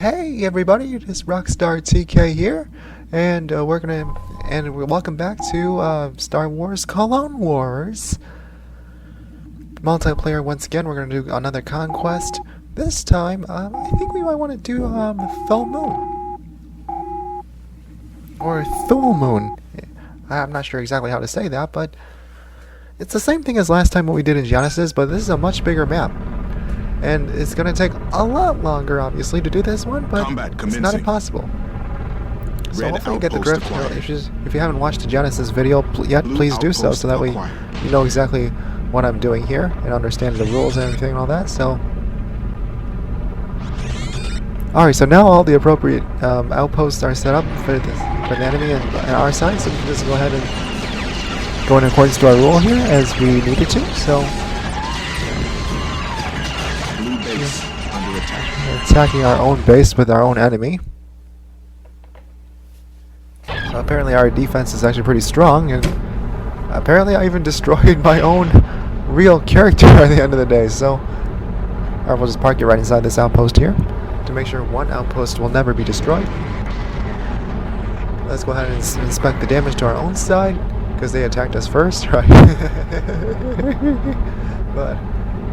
Hey everybody, it is Rockstar TK here, and welcome back to Star Wars Clone Wars multiplayer. Once again, we're gonna do another conquest. This time, I think we might want to do Thule Moon or Thule Moon. I'm not sure exactly how to say that, but it's the same thing as last time what we did in Genesis, but this is a much bigger map. And it's going to take a lot longer, obviously, to do this one, but it's not impossible. So hopefully you get the drift. If you haven't watched the Genesis video yet, please do so that way you know exactly what I'm doing here and understand the rules and everything and all that. So, alright, so now all the appropriate outposts are set up for the enemy and our side, so we can just go ahead and go in accordance to our rule here as we needed to. So. We're attacking our own base with our own enemy. So apparently our defense is actually pretty strong, and apparently I even destroyed my own real character at the end of the day. So, alright, we'll just park it right inside this outpost here to make sure one outpost will never be destroyed. Let's go ahead and inspect the damage to our own side because they attacked us first, right? But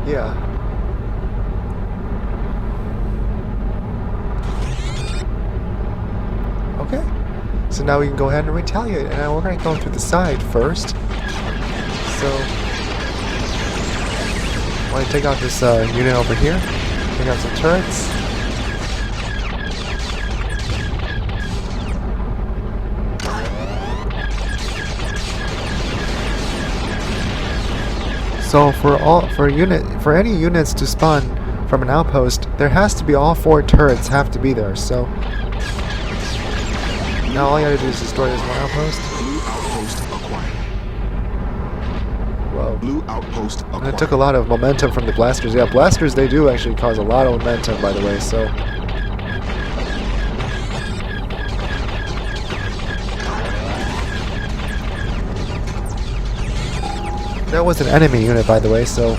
yeah. Okay, so now we can go ahead and retaliate, and we're going to go through the side first. So, I want to take out this unit over here, take out some turrets. So for any units to spawn from an outpost, there has to be all 4 turrets have to be there. So. Now all you gotta do is destroy this one outpost. Blue outpost acquired. Whoa. Blue outpost acquired. And it took a lot of momentum from the blasters. Yeah, blasters, they do actually cause a lot of momentum, by the way, so. That was an enemy unit, by the way, so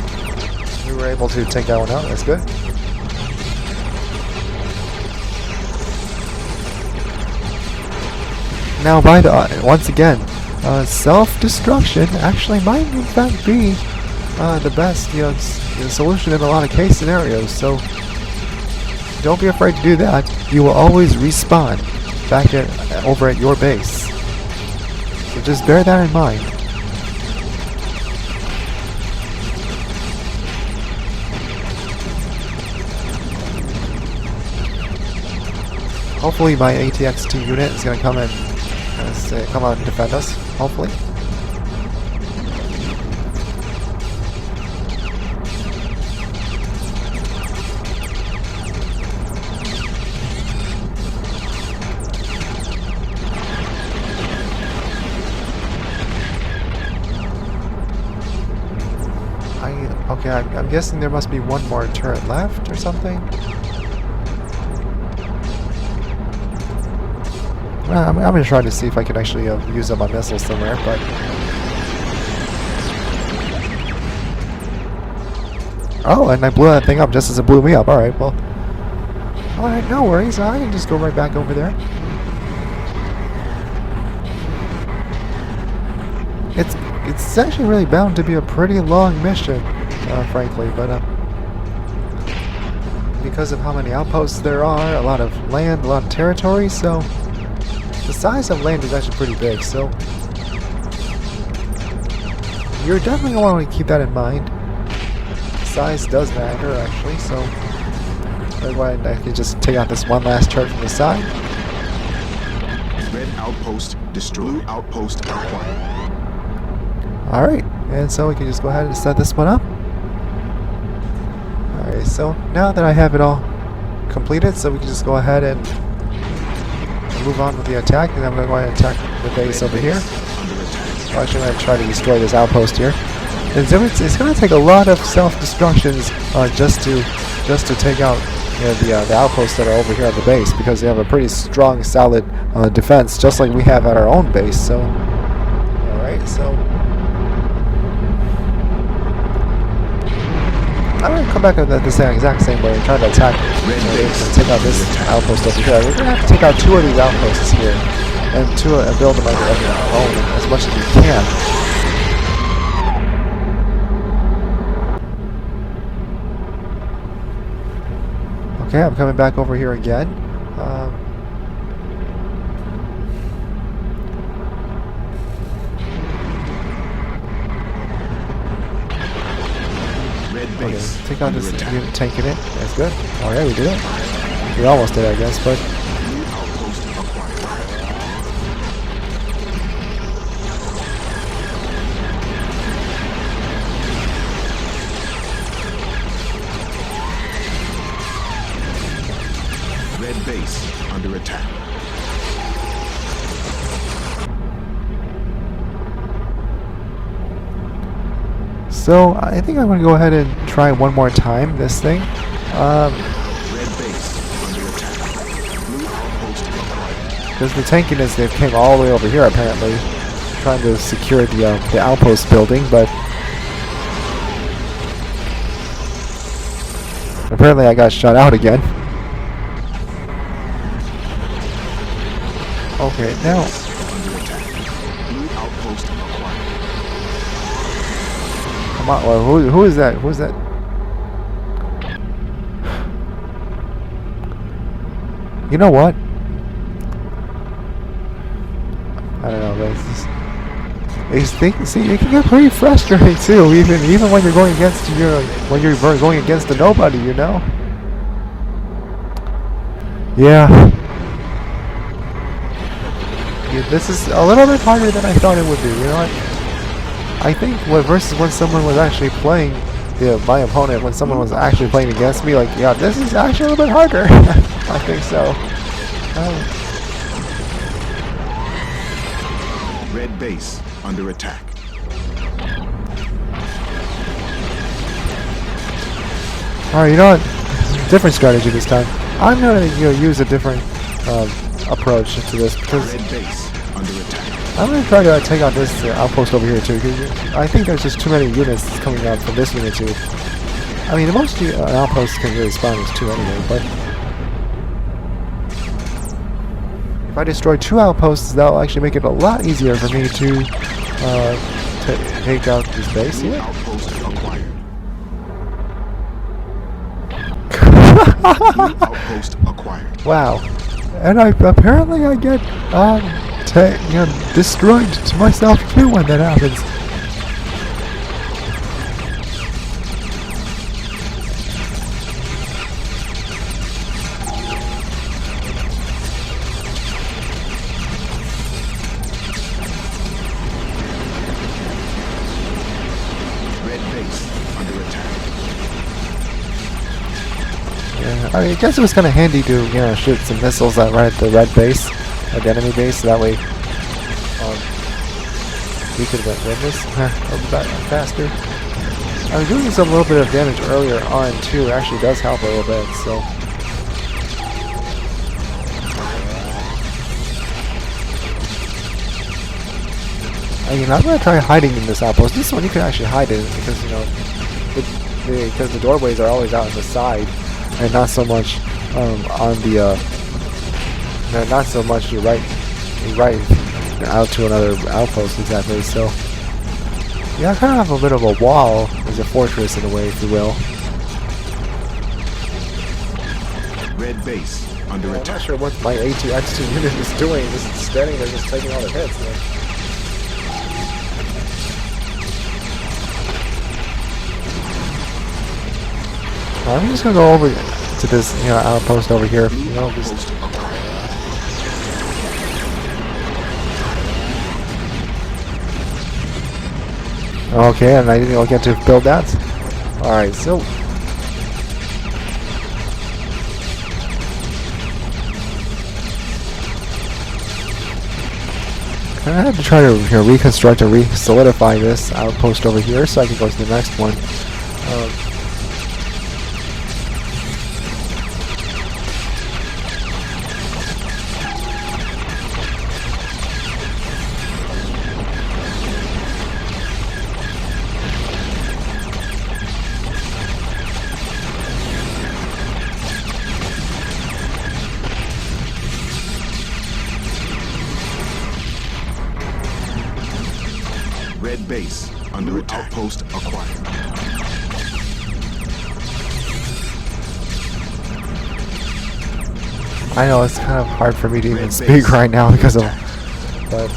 we were able to take that one out. That's good. Now, once again, self-destruction actually might in fact be the best, solution in a lot of case scenarios. So don't be afraid to do that. You will always respawn back over at your base. So just bear that in mind. Hopefully, my ATXT unit is going to come in. Come out and defend us, hopefully. Okay, I'm guessing there must be one more turret left or something. I'm going to try to see if I can actually use up my missiles somewhere, but... Oh, and I blew that thing up just as it blew me up. Alright, well... Alright, no worries. I can just go right back over there. It's actually really bound to be a pretty long mission, frankly, but... because of how many outposts there are, a lot of land, a lot of territory, so... The size of land is actually pretty big, so you're definitely going to want to keep that in mind. Size does matter, actually, so I can just take out this one last turret from the side. Red outpost destroyed. Blue outpost acquired. Alright, and so we can just go ahead and set this one up. Alright, so now that I have it all completed, so we can just go ahead and move on with the attack, and I'm going to go ahead and attack the base over here. Well, actually, I'm going to try to destroy this outpost here. It's going to take a lot of self-destructions just to take out the outposts that are over here at the base, because they have a pretty strong, solid defense, just like we have at our own base. So, all right, so I'm gonna come back at the exact same way and try to attack. And take out this outpost over here. We're gonna have to take out 2 of these outposts here, and build them on your own as much as we can. Okay, I'm coming back over here again. Okay, take out this unit tank in it. That's good. Alright, we did it. We almost did, I guess, but... Red base under attack. So, I think I'm going to go ahead and try one more time, this thing. Red base under attack. Blue outpost acquired. Because the tankiness, they came all the way over here, apparently. Trying to secure the outpost building, but... apparently I got shot out again. Okay, now... Under attack. Blue outpost acquired. come on, well, who is that? Who is that? You know what? I don't know, but these things, see, it can get pretty frustrating too, even when you're going against going against a nobody, you know? Yeah. This is a little bit harder than I thought it would be, you know what? I think versus when someone was actually playing, my opponent, when someone was actually playing against me, like, yeah, this is actually a little bit harder. I think so. Red base under attack. Alright, you know what? Different strategy this time. I'm gonna use a different approach to this because Red base under attack. I'm gonna try to take out this outpost over here too. Cause I think there's just too many units coming out from this unit too. I mean, most outposts can really spawn as 2 anyway, but if I destroy 2 outposts, that'll actually make it a lot easier for me to take out this base here. Outpost acquired. Outpost acquired. Wow. And apparently I get destroyed to myself too when that happens. Red base under attack. Yeah, I guess it was kind of handy to shoot some missiles right at the red base, at the enemy base, so that way we could have win this a bit faster. I was doing some little bit of damage earlier on too. It actually does help a little bit. So. I'm gonna try hiding in this outpost. This one you can actually hide in because because the doorways are always out on the side, and not so much on the not so much right out to another outpost exactly. So yeah, I kind of have a bit of a wall as a fortress in a way, if you will. Red base under I'm attack. not sure what my A2X2 unit is doing. Just standing there, just taking all the hits. Man. I'm just gonna go over to this, outpost over here. Just okay, and I didn't get to build that. All right, so I have to try to reconstruct and solidify this outpost over here, so I can go to the next one. Red base under attack. Outpost acquired. I know it's kind of hard for me to even Red speak base right now under because of, attack. but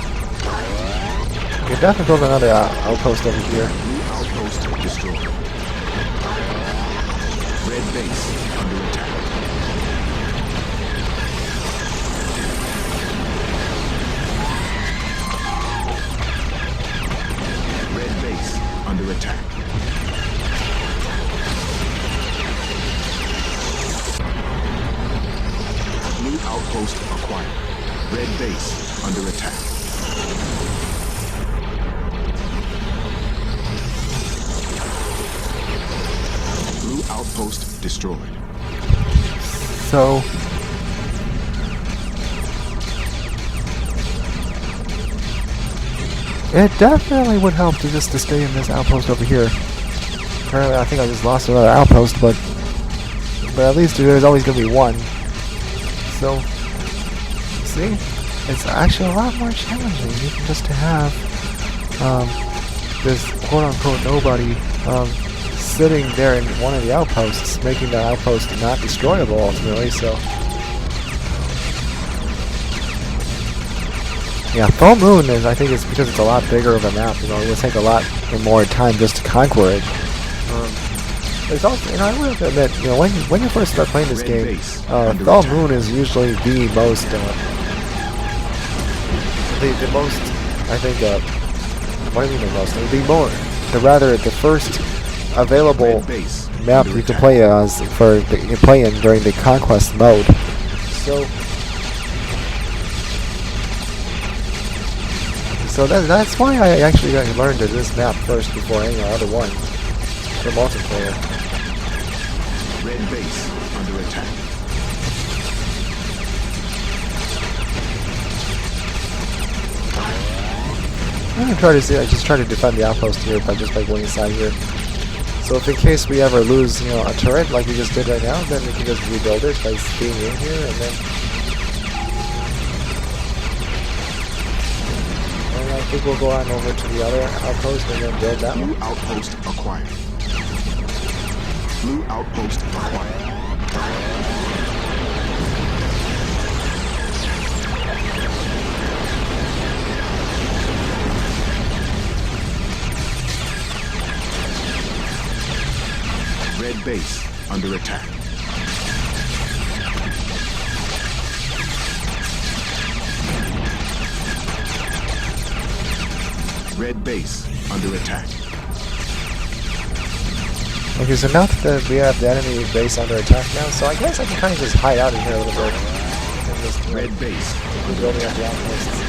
we can definitely build another outpost over here. New outpost destroyed. Red base under attack. Red base under attack. New outpost acquired. Red base under attack. Blue outpost destroyed. So it definitely would help to just to stay in this outpost over here. Apparently, I think I just lost another outpost, but at least there's always going to be one. So, see, it's actually a lot more challenging even just to have this quote-unquote nobody sitting there in one of the outposts, making the outpost not destroyable ultimately. So, yeah, Thule Moon is, I think it's because it's a lot bigger of a map. You know, it would take a lot more time just to conquer it. There's also, you know, I would admit, you know, when you first start playing this game, Thule Moon is usually the most, the most, I think, what do you mean the most? The first available map you can play as play in during the conquest mode. So that's why I actually learned this map first before any other one for multiplayer. Red base under attack. I'm gonna try to see. I just try to defend the outpost here by going inside here. So if in case we ever lose, you know, a turret like we just did right now, then we can just rebuild it by being in here and then. And I think we'll go on over to the other outpost and then build that one. Blue outpost acquired. Blue outpost acquired. Red base under attack. Red base under attack. Okay, so now that we have the enemy base under attack now, so I guess I can kind of just hide out in here a little bit. And just, you know, Red base keep building up the outposts.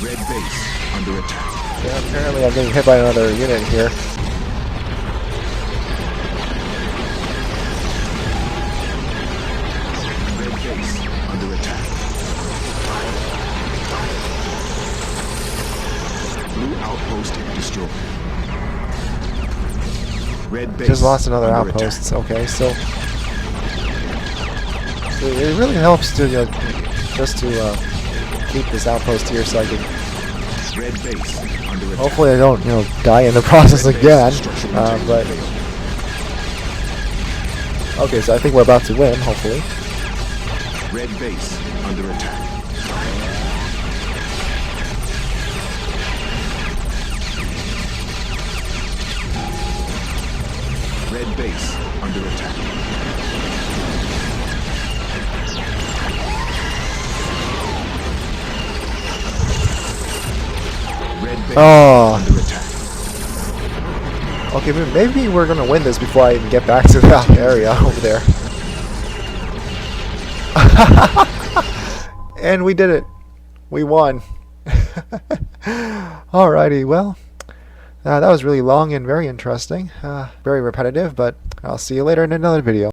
Red base under attack. Yeah, apparently I'm getting hit by another unit here. Red base under attack. Blue outpost destroyed. Red base Just lost another under outpost. attack. Okay, so it really helps to just to keep this outpost here so I can. Red base under attack. Hopefully I don't, you know, die in the process again. But okay, so I think we're about to win. Hopefully. Red base under attack. Red base under attack. Red base under attack. Okay, maybe we're gonna win this before I even get back to that area over there. And we did it. We won. Alrighty, well, that was really long and very interesting. Very repetitive, but I'll see you later in another video.